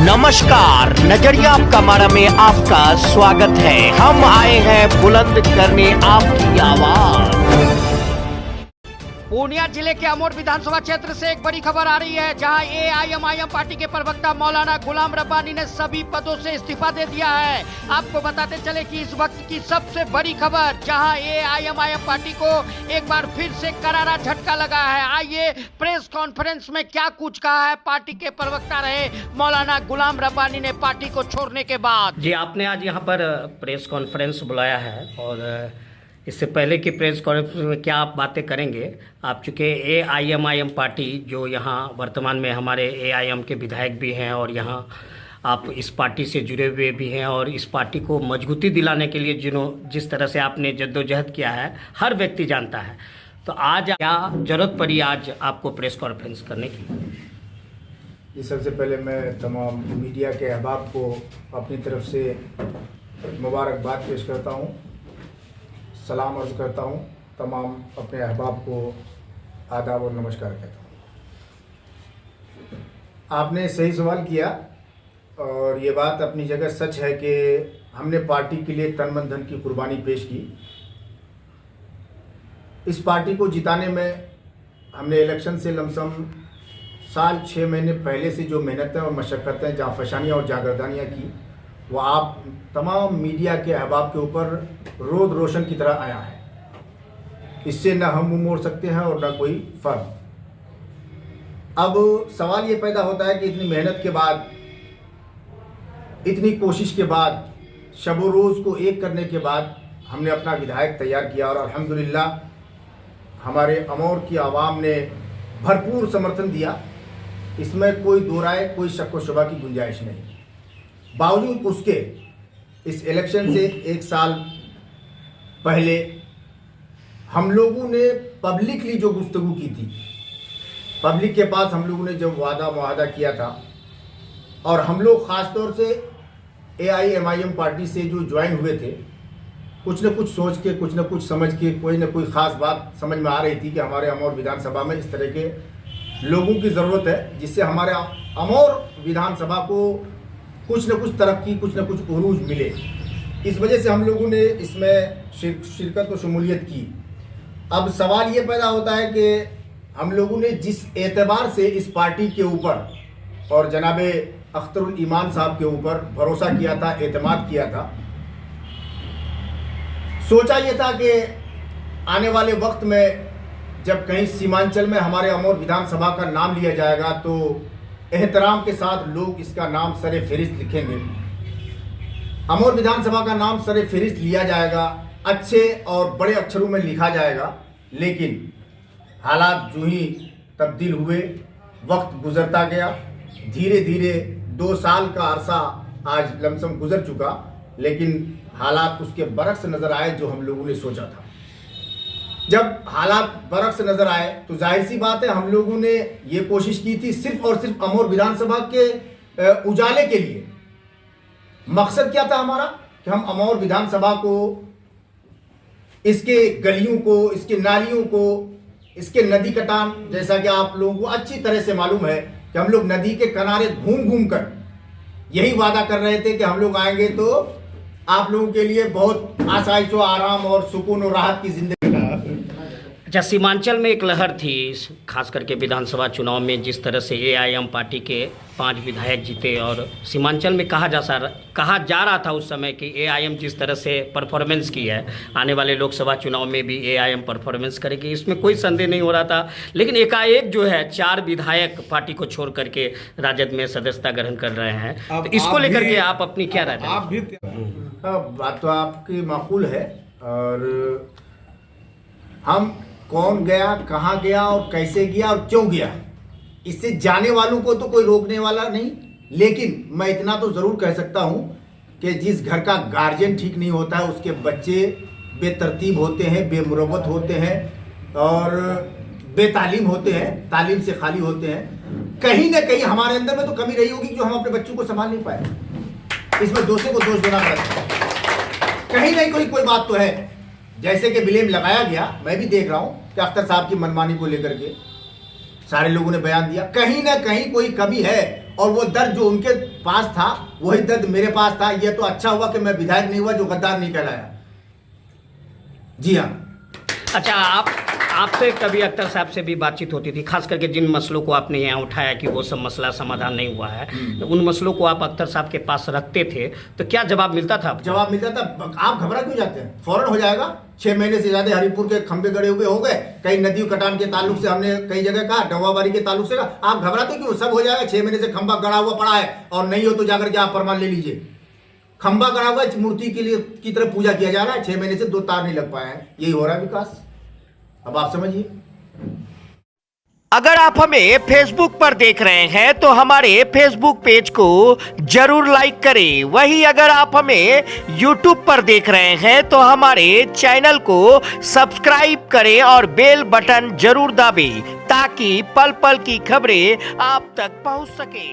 नमस्कार, नजरिया आपका मारा में आपका स्वागत है। हम आए हैं बुलंद करने आपकी आवाज। पूर्णिया जिले के अमोर विधानसभा क्षेत्र से एक बड़ी खबर आ रही है, जहां एआईएमआईएम पार्टी के प्रवक्ता मौलाना गुलाम रब्बानी ने सभी पदों से इस्तीफा दे दिया है। आपको बताते चले कि इस वक्त की सबसे बड़ी खबर, जहां एआईएमआईएम पार्टी को एक बार फिर से करारा झटका लगा है। आइए प्रेस कॉन्फ्रेंस में क्या कुछ कहा है पार्टी के प्रवक्ता रहे मौलाना गुलाम रब्बानी ने पार्टी को छोड़ने के बाद। जी, आपने आज यहाँ पर प्रेस कॉन्फ्रेंस बुलाया है और इससे पहले की प्रेस कॉन्फ्रेंस में क्या आप बातें करेंगे? आप चूँकि एआईएमआईएम पार्टी जो यहाँ वर्तमान में हमारे एआईएम के विधायक भी हैं और यहाँ आप इस पार्टी से जुड़े हुए भी हैं और इस पार्टी को मजबूती दिलाने के लिए जिस तरह से आपने जद्दोजहद किया है हर व्यक्ति जानता है, तो आज क्या ज़रूरत पड़ी आज आपको प्रेस कॉन्फ्रेंस करने की? जी, सबसे पहले मैं तमाम मीडिया के अहबाब को अपनी तरफ से मुबारकबाद पेश करता हूँ, सलाम अर्ज़ करता हूँ, तमाम अपने अहबाब को आदाब और नमस्कार कहता हूँ। आपने सही सवाल किया और ये बात अपनी जगह सच है कि हमने पार्टी के लिए तन मन धन की कुर्बानी पेश की। इस पार्टी को जिताने में हमने इलेक्शन से लमसम साल 6 महीने पहले से जो मेहनतें और मशक्क़तें, जाफशानियाँ और जागरदानियाँ की, वो आप तमाम मीडिया के अहबाब के ऊपर रोद रोशन की तरह आया है। इससे न हम मुँह मोड़ सकते हैं और न कोई फ़र्क। अब सवाल ये पैदा होता है कि इतनी मेहनत के बाद, इतनी कोशिश के बाद, शब रोज़ को एक करने के बाद हमने अपना विधायक तैयार किया और अल्हम्दुलिल्लाह हमारे अमौर की आवाम ने भरपूर समर्थन दिया। इसमें कोई दो राय, कोई शक व शुबा की गुंजाइश नहीं। बावजूद उसके इस इलेक्शन से एक साल पहले हम लोगों ने पब्लिकली जो गुफ्तगू की थी, पब्लिक के पास हम लोगों ने जब वादा मुआहदा किया था, और हम लोग ख़ास तौर से एआईएमआईएम पार्टी से जो ज्वाइन हुए थे, कुछ न कुछ सोच के, कुछ न कुछ समझ के, कोई न कोई ख़ास बात समझ में आ रही थी कि हमारे अमौर विधानसभा में इस तरह के लोगों की ज़रूरत है जिससे हमारे अमौर विधानसभा को कुछ न कुछ तरक्की, कुछ न कुछ उरूज मिले। इस वजह से हम लोगों ने इसमें शिरकत व शमूलियत की। अब सवाल ये पैदा होता है कि हम लोगों ने जिस एतबार से इस पार्टी के ऊपर और जनाबे अख्तरुल ईमान साहब के ऊपर भरोसा किया था, एतमाद किया था, सोचा ये था कि आने वाले वक्त में जब कहीं सीमांचल में हमारे अमौर विधानसभा का नाम लिया जाएगा तो एहतराम के साथ लोग इसका नाम सरे फहरिस्त लिखेंगे। अमौर विधानसभा का नाम सरे फहरिस्त लिया जाएगा, अच्छे और बड़े अक्षरों में लिखा जाएगा। लेकिन हालात जो ही तब्दील हुए, वक्त गुजरता गया, धीरे धीरे 2 साल का अरसा आज लमसम गुजर चुका, लेकिन हालात उसके बरक्स नज़र आए जो हम लोगों ने सोचा था। जब हालात बरक्स नज़र आए तो जाहिर सी बात है हम लोगों ने ये कोशिश की थी सिर्फ और सिर्फ अमौर विधानसभा के उजाले के लिए। मकसद क्या था हमारा कि हम अमौर विधानसभा को, इसके गलियों को, इसके नालियों को, इसके नदी कटान, जैसा कि आप लोगों को अच्छी तरह से मालूम है कि हम लोग नदी के किनारे घूम घूम कर यही वादा कर रहे थे कि हम लोग आएंगे तो आप लोगों के लिए बहुत आसाइश व आराम और सुकून और राहत की जिंदगी। अच्छा, सीमांचल में एक लहर थी, खास करके विधानसभा चुनाव में, जिस तरह से एआईएम पार्टी के 5 विधायक जीते और सीमांचल में कहा जा रहा था उस समय कि एआईएम जिस तरह से परफॉर्मेंस की है, आने वाले लोकसभा चुनाव में भी एआईएम परफॉर्मेंस करेगी, इसमें कोई संदेह नहीं हो रहा था। लेकिन एकाएक जो है 4 विधायक पार्टी को छोड़ करके राजद में सदस्यता ग्रहण कर रहे हैं, तो इसको लेकर के आप अपनी क्या राय दें? बात तो आपकी माकूल है, और हम कौन गया, कहाँ गया और कैसे गया और क्यों गया, इससे जाने वालों को तो कोई रोकने वाला नहीं। लेकिन मैं इतना तो ज़रूर कह सकता हूँ कि जिस घर का गार्जियन ठीक नहीं होता है उसके बच्चे बेतरतीब होते हैं, बेमुरवत होते हैं और बेतालीम होते हैं, तालीम से खाली होते हैं। कहीं ना कहीं हमारे अंदर में तो कमी रही होगी जो हम अपने बच्चों को संभाल नहीं पाए। इसमें दूसरे को दोष देना गलत है। कहीं ना कोई बात तो है। जैसे कि ब्लेम लगाया गया, मैं भी देख रहा हूँ कि अख्तर साहब की मनमानी को लेकर के सारे लोगों ने बयान दिया, कहीं ना कहीं कोई कमी है और वो दर्द जो उनके पास था वही दर्द मेरे पास था। ये तो अच्छा हुआ कि मैं विधायक नहीं हुआ जो गद्दार नहीं कहलाया। जी हाँ। अच्छा, आपसे कभी अख्तर साहब से भी बातचीत होती थी, खास करके जिन मसलों को आपने यहाँ उठाया कि वो सब मसला समाधान नहीं हुआ है, तो उन मसलों को आप अख्तर साहब के पास रखते थे तो क्या जवाब मिलता था? जवाब मिलता था। आप घबरा क्यों जाते हैं? फौरन हो जाएगा। 6 महीने से ज्यादा हरिपुर के खंभे गड़े हुए हो गए, कई नदी कटान के ताल्लुक से हमने कई जगह कहा, डवाबारी के ताल्लुक से कहा। आप घबराते क्यों? सब हो जाएगा। 6 महीने से खंभा गड़ा हुआ पड़ा है और नहीं हो तो जाकर के आप प्रमाण ले लीजिए। खंभा गड़ा हुआ मूर्ति के लिए की तरह पूजा किया जा रहा है। 6 महीने से 2 तार नहीं लग पाया है। यही हो रहा है विकास। अब आप समझिए। अगर आप हमें फेसबुक पर देख रहे हैं तो हमारे फेसबुक पेज को जरूर लाइक करें। वहीं अगर आप हमें यूट्यूब पर देख रहे हैं तो हमारे चैनल को सब्सक्राइब करें और बेल बटन जरूर दबाएं ताकि पल पल की खबरें आप तक पहुंच सके।